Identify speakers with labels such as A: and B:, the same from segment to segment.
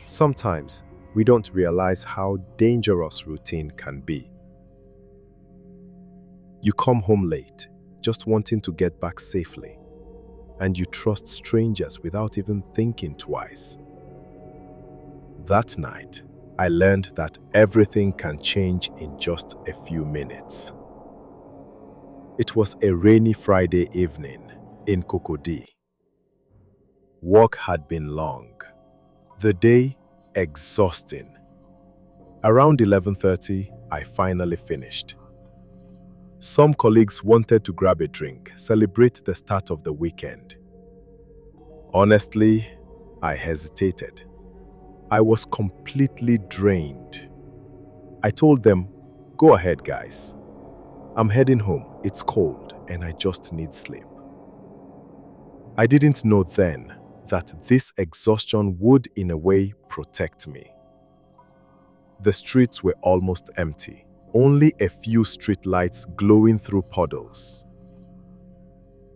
A: Sometimes we don't realize how dangerous routine can be. You come home late, just wanting to get back safely, and you trust strangers without even thinking twice. That night, I learned that everything can change in just a few minutes. It was a rainy Friday evening in Kokodi. Work had been long, the day exhausting. Around 11:30, I finally finished. Some colleagues wanted to grab a drink, celebrate the start of the weekend. Honestly, I hesitated. I was completely drained. I told them, "Go ahead, guys. I'm heading home. It's cold and I just need sleep." I didn't know then that this exhaustion would, in a way, protect me. The streets were almost empty, only a few streetlights glowing through puddles.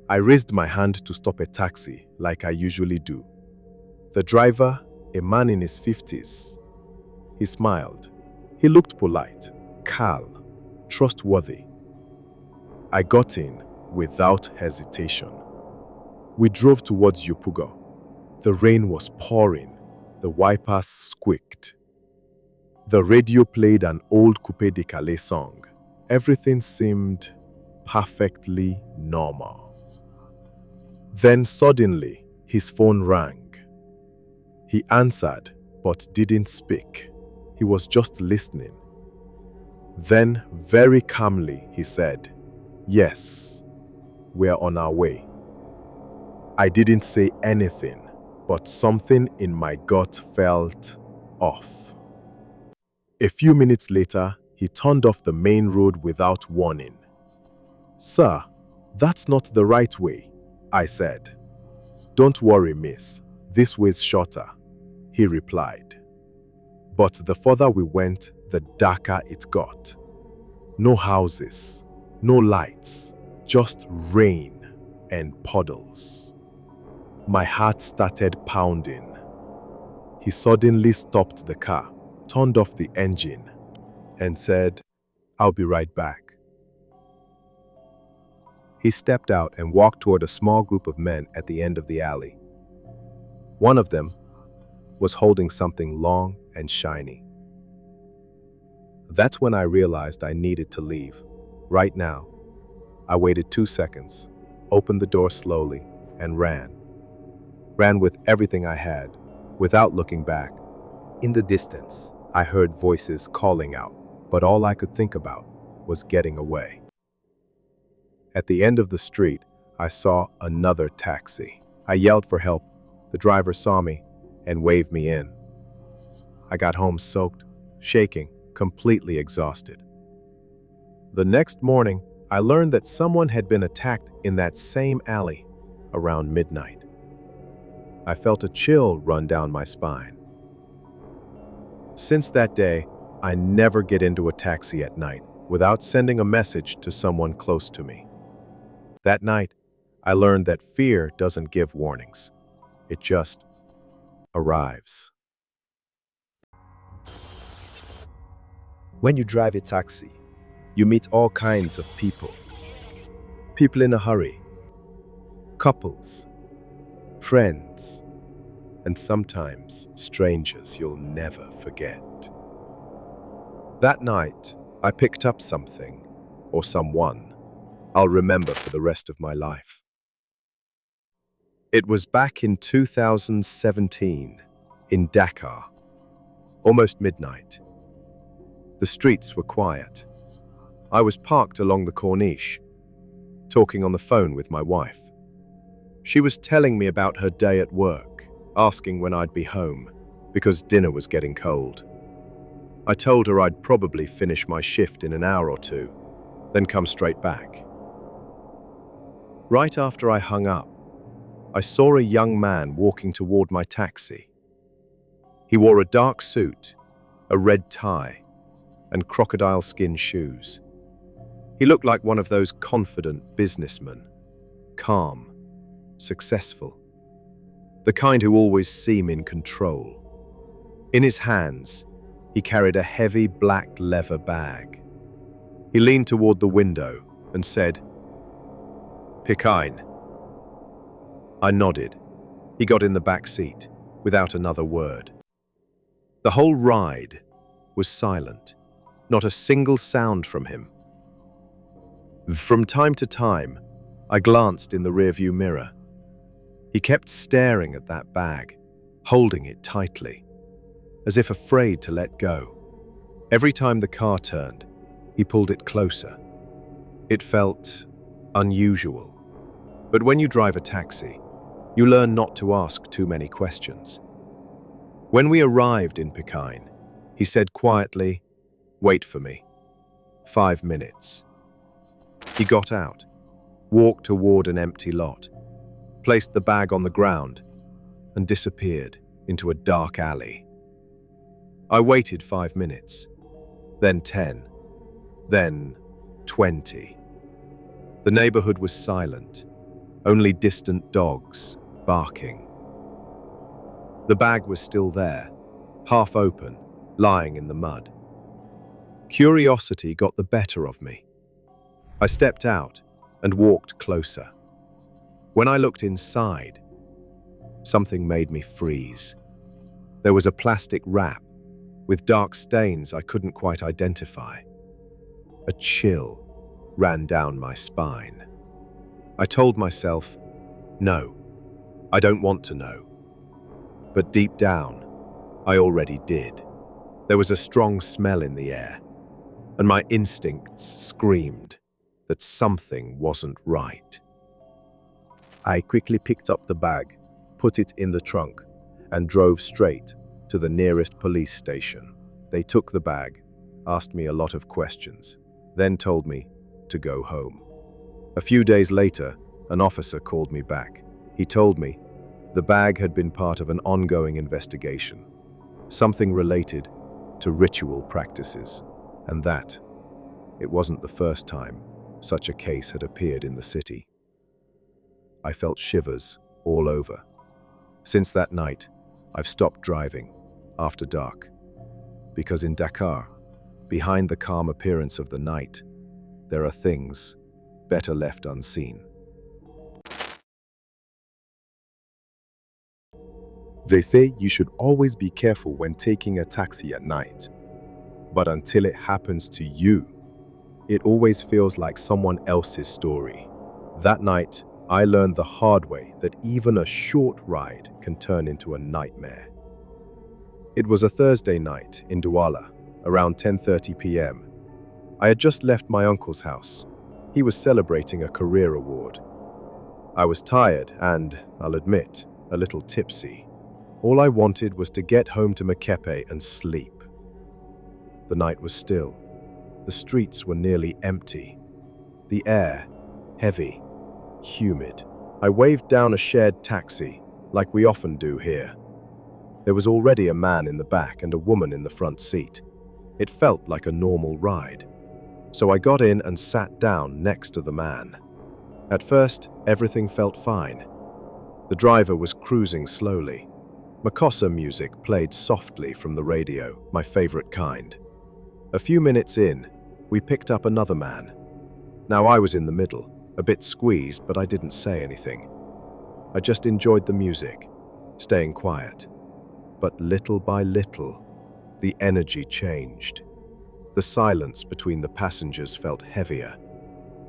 A: I raised my hand to stop a taxi like I usually do. The driver, a man in his 50s, he smiled. He looked polite, calm, trustworthy. I got in without hesitation. We drove towards Yupugo. The rain was pouring. The wipers squeaked. The radio played an old Coupé de Calais song. Everything seemed perfectly normal. Then suddenly, his phone rang. He answered, but didn't speak. He was just listening. Then, very calmly, he said, "Yes, we're on our way." I didn't say anything, but something in my gut felt off. A few minutes later, he turned off the main road without warning. "Sir, that's not the right way," I said. "Don't worry, miss. This way's shorter," he replied. But the further we went, the darker it got. No houses, no lights, just rain and puddles. My heart started pounding. He suddenly stopped the car, turned off the engine, and said, "I'll be right back." He stepped out and walked toward a small group of men at the end of the alley. One of them was holding something long and shiny. That's when I realized I needed to leave. Right now. I waited 2 seconds, opened the door slowly, and ran. Ran with everything I had, without looking back. In the distance, I heard voices calling out, but all I could think about was getting away. At the end of the street, I saw another taxi. I yelled for help. The driver saw me and waved me in. I got home soaked, shaking, completely exhausted. The next morning, I learned that someone had been attacked in that same alley around midnight. I felt a chill run down my spine. Since that day, I never get into a taxi at night without sending a message to someone close to me. That night, I learned that fear doesn't give warnings. It just arrives. When you drive a taxi, you meet all kinds of people. People in a hurry, couples, friends, and sometimes strangers you'll never forget. That night, I picked up something, or someone, I'll remember for the rest of my life. It was back in 2017, in Dakar, almost midnight. The streets were quiet. I was parked along the Corniche, talking on the phone with my wife. She was telling me about her day at work, asking when I'd be home, because dinner was getting cold. I told her I'd probably finish my shift in an hour or two, then come straight back. Right after I hung up, I saw a young man walking toward my taxi. He wore a dark suit, a red tie, and crocodile skin shoes. He looked like one of those confident businessmen, calm, successful, the kind who always seem in control. In his hands, he carried a heavy black leather bag. He leaned toward the window and said, "Picayune." I nodded. He got in the back seat, without another word. The whole ride was silent, not a single sound from him. From time to time, I glanced in the rearview mirror. He kept staring at that bag, holding it tightly, as if afraid to let go. Every time the car turned, he pulled it closer. It felt unusual. But when you drive a taxi, you learn not to ask too many questions. When we arrived in Picayune, he said quietly, "Wait for me." 5 minutes. He got out, walked toward an empty lot, placed the bag on the ground, and disappeared into a dark alley. I waited 5 minutes, then 10, then 20. The neighborhood was silent, only distant dogs barking. The bag was still there, half open, lying in the mud. Curiosity got the better of me. I stepped out and walked closer. When I looked inside, something made me freeze. There was a plastic wrap with dark stains I couldn't quite identify. A chill ran down my spine. I told myself, no, I don't want to know. But deep down, I already did. There was a strong smell in the air, and my instincts screamed that something wasn't right. I quickly picked up the bag, put it in the trunk, and drove straight to the nearest police station. They took the bag, asked me a lot of questions, then told me to go home. A few days later, an officer called me back. He told me the bag had been part of an ongoing investigation, something related to ritual practices, and that it wasn't the first time such a case had appeared in the city. I felt shivers all over. Since that night, I've stopped driving after dark, because in Dakar, behind the calm appearance of the night, there are things better left unseen. They say you should always be careful when taking a taxi at night. But until it happens to you, it always feels like someone else's story. That night, I learned the hard way that even a short ride can turn into a nightmare. It was a Thursday night in Douala, around 10:30 p.m. I had just left my uncle's house. He was celebrating a career award. I was tired and, I'll admit, a little tipsy. All I wanted was to get home to Mekepe and sleep. The night was still. The streets were nearly empty. The air, heavy, humid. I waved down a shared taxi, like we often do here. There was already a man in the back and a woman in the front seat. It felt like a normal ride. So I got in and sat down next to the man. At first, everything felt fine. The driver was cruising slowly. Makossa music played softly from the radio, my favorite kind. A few minutes in, we picked up another man. Now I was in the middle, a bit squeezed, but I didn't say anything. I just enjoyed the music, staying quiet. But little by little, the energy changed. The silence between the passengers felt heavier.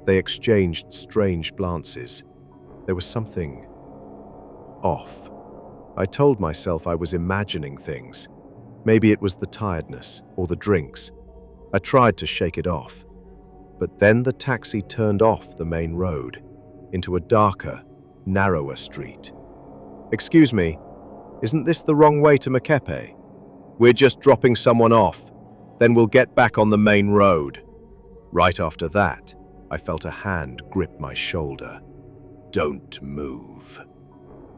A: They exchanged strange glances. There was something off. I told myself I was imagining things. Maybe it was the tiredness or the drinks. I tried to shake it off. But then the taxi turned off the main road into a darker, narrower street. "Excuse me, isn't this the wrong way to Mekepe? We're just dropping someone off. Then we'll get back on the main road." Right after that, I felt a hand grip my shoulder. "Don't move."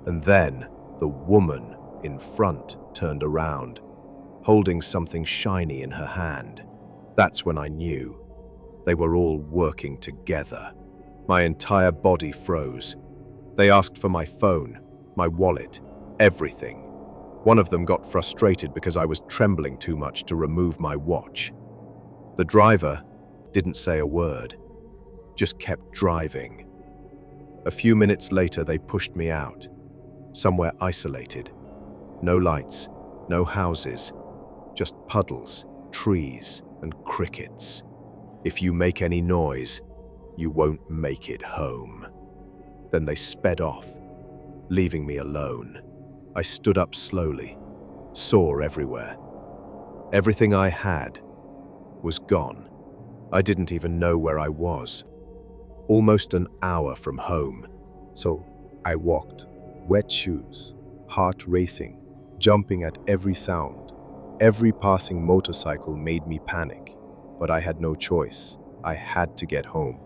A: And then the woman in front turned around, holding something shiny in her hand. That's when I knew. They were all working together. My entire body froze. They asked for my phone, my wallet, everything. One of them got frustrated because I was trembling too much to remove my watch. The driver didn't say a word, just kept driving. A few minutes later, they pushed me out, somewhere isolated. No lights, no houses, just puddles, trees, and crickets. If you make any noise, you won't make it home. Then they sped off, leaving me alone. I stood up slowly, sore everywhere. Everything I had was gone. I didn't even know where I was. Almost an hour from home. So I walked, wet shoes, heart racing, jumping at every sound. Every passing motorcycle made me panic, but I had no choice. I had to get home.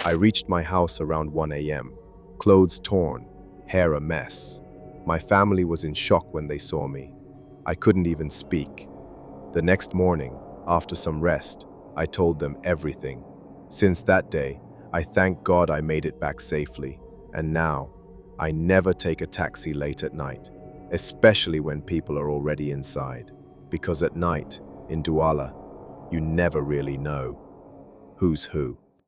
A: I reached my house around 1 a.m., clothes torn, hair a mess. My family was in shock when they saw me. I couldn't even speak. The next morning, after some rest, I told them everything. Since that day, I thank God I made it back safely, and now I never take a taxi late at night, especially when people are already inside, because at night, in Douala, you never really know who's who.